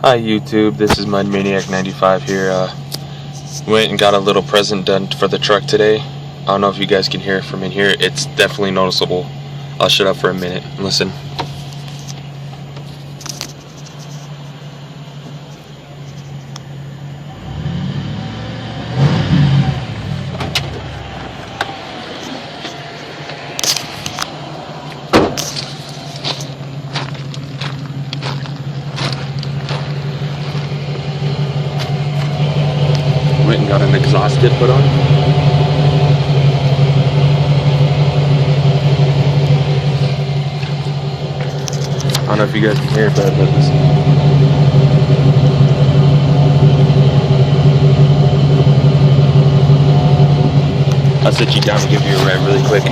Hi YouTube, this is MudManiac95 here. Went and got a little present done for the truck today. I don't know if you guys can hear it from in here. It's definitely noticeable. I'll shut up for a minute and listen. Went and got an exhaust tip put on. I don't know if you guys can hear it, but listen. I'll sit you down and give you a rev really quick.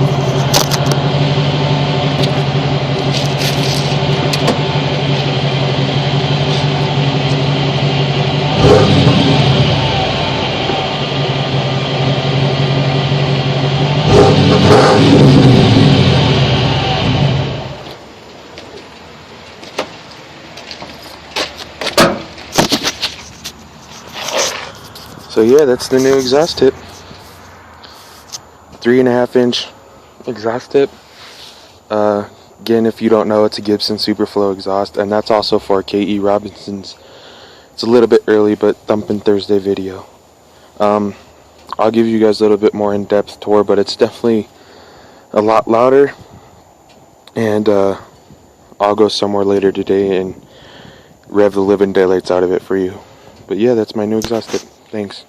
So yeah, that's the new exhaust tip. 3.5 inch exhaust tip. Again, if you don't know, it's a Gibson Superflow exhaust, and that's also for K.E. Robinson's. It's a little bit early, but Thumpin' Thursday video. I'll give you guys a little bit more in-depth tour, but it's definitely a lot louder, and I'll go somewhere later today and rev the living daylights out of it for you. But yeah, that's my new exhaust tip. Thanks.